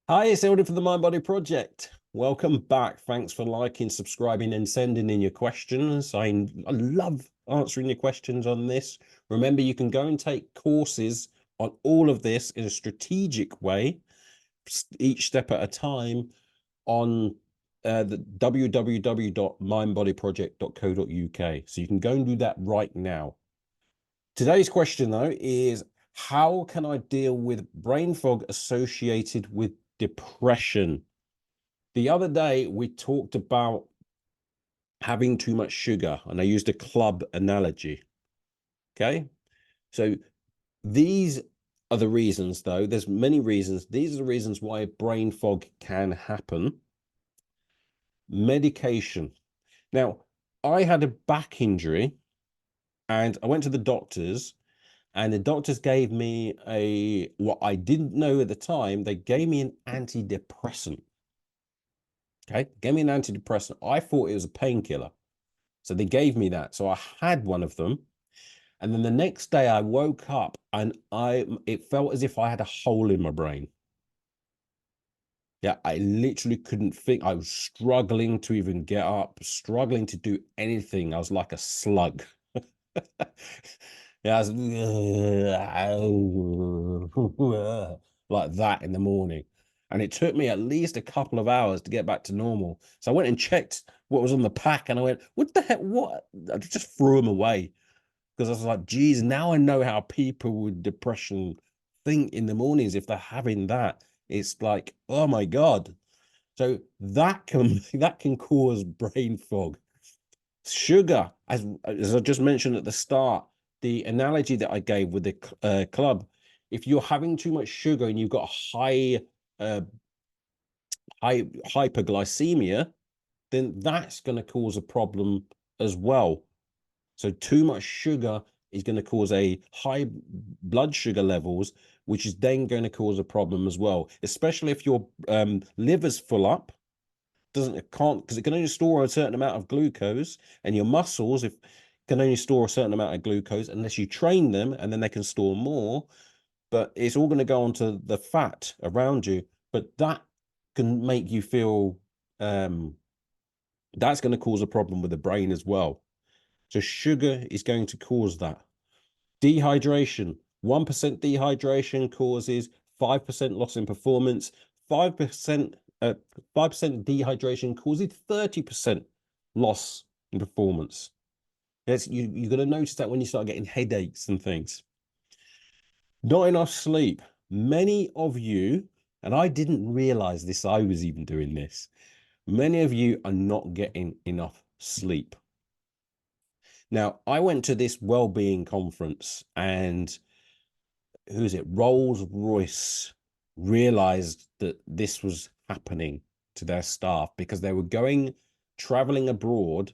Hi, it's Elder for the MindBody Project. Welcome back. Thanks for liking, subscribing, and sending in your questions. I love answering your questions on this. Remember, you can go and take courses on all of this in a strategic way, each step at a time, on the www.mindbodyproject.co.uk. So you can go and do that right now. Today's question, though, is how can I deal with brain fog associated with depression? The other day, we talked about having too much sugar, and I used a club analogy. Okay. So these are the reasons, though. There's many reasons. These are the reasons why brain fog can happen. Medication. Now, I had a back injury and I went to the doctors, and the doctors gave me what I didn't know at the time. They gave me an antidepressant. Okay, gave me an antidepressant. I thought it was a painkiller. So they gave me that. So I had one of them. And then the next day I woke up and it felt as if I had a hole in my brain. Yeah, I literally couldn't think. I was struggling to even get up, struggling to do anything. I was like a slug. Yeah, I was like that in the morning. And it took me at least a couple of hours to get back to normal. So I went and checked what was on the pack, and I went, what the heck? What? I just threw them away because I was like, geez, now I know how people with depression think in the mornings if they're having that. It's like, oh my God. So that can cause brain fog. Sugar, as I just mentioned at the start, the analogy that I gave with the club, if you're having too much sugar and you've got uh, high hyperglycemia, then that's going to cause a problem as well. So too much sugar is going to cause a high blood sugar levels, which is then going to cause a problem as well, especially if your liver's full up. Can't, because it can only store a certain amount of glucose, and your muscles can only store a certain amount of glucose unless you train them, and then they can store more. But it's all going to go onto the fat around you, but that can make you feel that's going to cause a problem with the brain as well. So sugar is going to cause that. Dehydration. 1% dehydration causes 5% loss in performance. 5% 5% dehydration causes 30% loss in performance. You're going to notice that when you start getting headaches and things. Not enough sleep. Many of you, and I didn't realize this, I was even doing this. Many of you are not getting enough sleep. Now, I went to this well-being conference, and who is it? Rolls-Royce realized that this was happening to their staff because they were traveling abroad,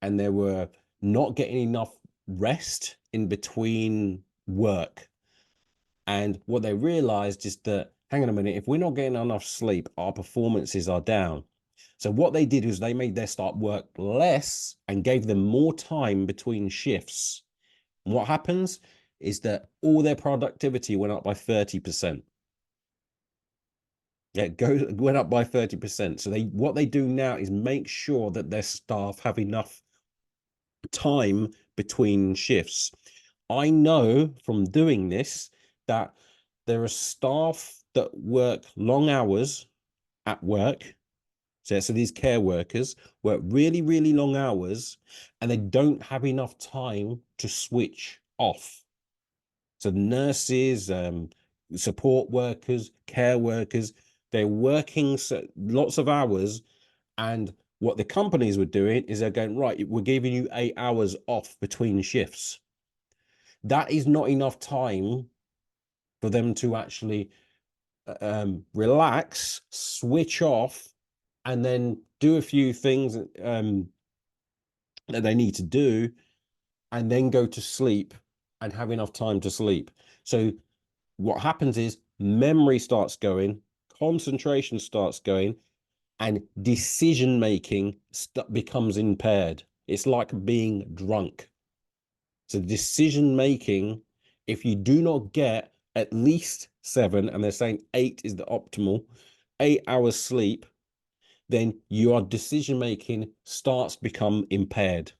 and they were not getting enough rest in between work. And what they realized is that, hang on a minute, if we're not getting enough sleep, our performances are down. So what they did was they made their staff work less and gave them more time between shifts. And what happens is that all their productivity went up by 30%. Yeah, it went up by 30%. So what they do now is make sure that their staff have enough time between shifts. I know from doing this that there are staff that work long hours at work. So these care workers work really, really long hours, and they don't have enough time to switch off. So nurses, support workers, care workers, they're working lots of hours, and what the companies were doing is they're going, right, we're giving you 8 hours off between shifts. That is not enough time for them to actually relax, switch off, and then do a few things that they need to do, and then go to sleep and have enough time to sleep. So what happens is memory starts going, concentration starts going, and decision making becomes impaired. It's like being drunk. So decision making, if you do not get at least 7, and they're saying 8 is the optimal, 8 hours sleep, then your decision making starts to become impaired.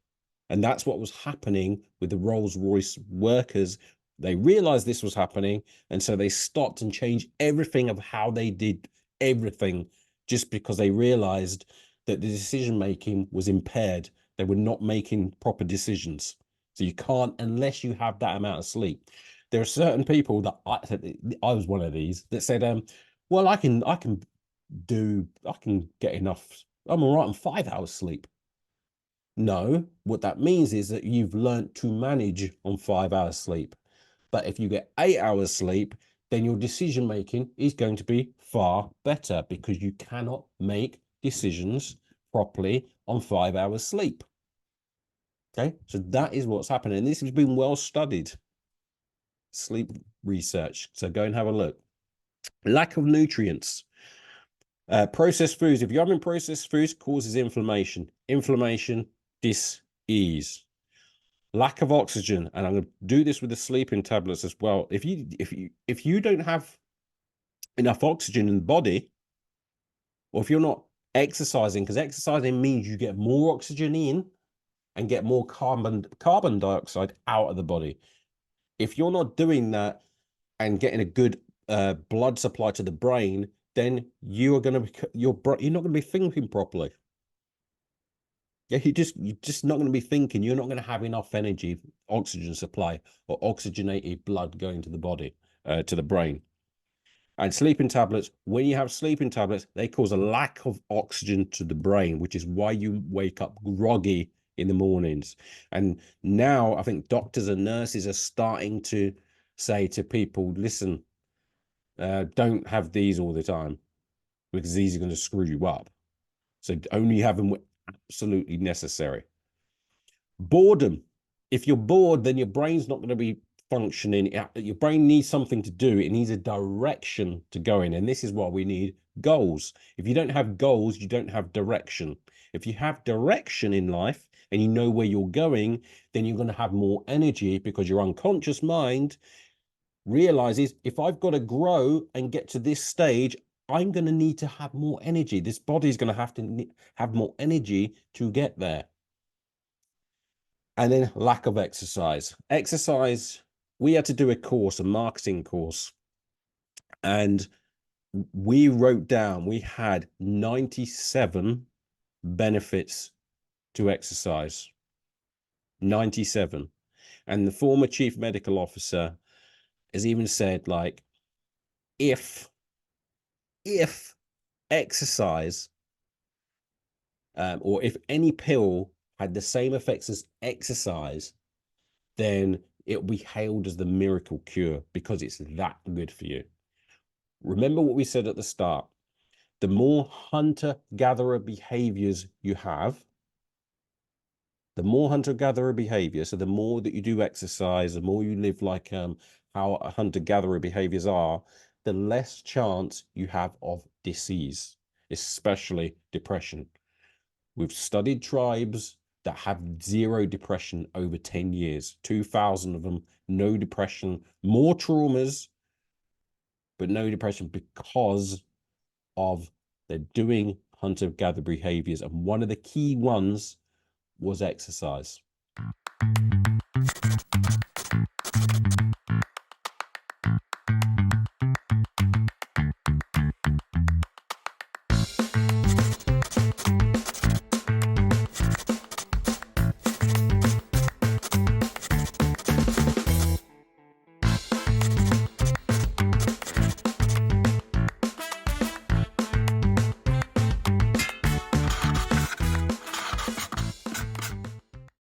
And that's what was happening with the Rolls-Royce workers. They realized this was happening, and so they stopped and changed everything of how they did everything, just because they realized that the decision making was impaired. They were not making proper decisions. So you can't, unless you have that amount of sleep. There are certain people that I was one of these that said, well, I can get enough. I'm all right on 5 hours sleep. No, what that means is that you've learned to manage on 5 hours sleep. But if you get 8 hours sleep, then your decision making is going to be far better, because you cannot make decisions properly on 5 hours sleep. Okay, so that is what's happening. And this has been well studied, sleep research. So go and have a look. Lack of nutrients. Processed foods. If you're having processed foods, causes inflammation. Inflammation, dis-ease. Lack of oxygen, and I'm going to do this with the sleeping tablets as well. If you don't have enough oxygen in the body, or if you're not exercising, because exercising means you get more oxygen in and get more carbon dioxide out of the body. If you're not doing that and getting a good blood supply to the brain, then you're not going to be thinking properly. Yeah, you're just not going to be thinking. You're not going to have enough energy, oxygen supply, or oxygenated blood going to the body, to the brain. And sleeping tablets, when you have sleeping tablets, they cause a lack of oxygen to the brain, which is why you wake up groggy in the mornings. And now I think doctors and nurses are starting to say to people, listen, don't have these all the time, because these are going to screw you up. So only have them when absolutely necessary. Boredom. If you're bored, then your brain's not going to be functioning. Your brain needs something to do. It needs a direction to go in. And this is why we need goals. If you don't have goals, you don't have direction. If you have direction in life and you know where you're going, then you're going to have more energy, because your unconscious mind realizes, if I've got to grow and get to this stage, I'm going to need to have more energy. This body's going to have more energy to get there. And then lack of exercise. Exercise, we had to do a course, a marketing course, and we wrote down, we had 97 benefits to exercise. 97. And the former chief medical officer has even said, like, if exercise, or if any pill had the same effects as exercise, then it will be hailed as the miracle cure, because it's that good for you. Remember what we said at the start. The more hunter-gatherer behaviors you have, the more hunter-gatherer behavior, so the more that you do exercise, the more you live like how hunter-gatherer behaviors are, the less chance you have of disease, especially depression. We've studied tribes that have 0 depression over 10 years, 2,000 of them, no depression, more traumas, but no depression, because of they're doing hunter-gatherer behaviors. And one of the key ones was exercise.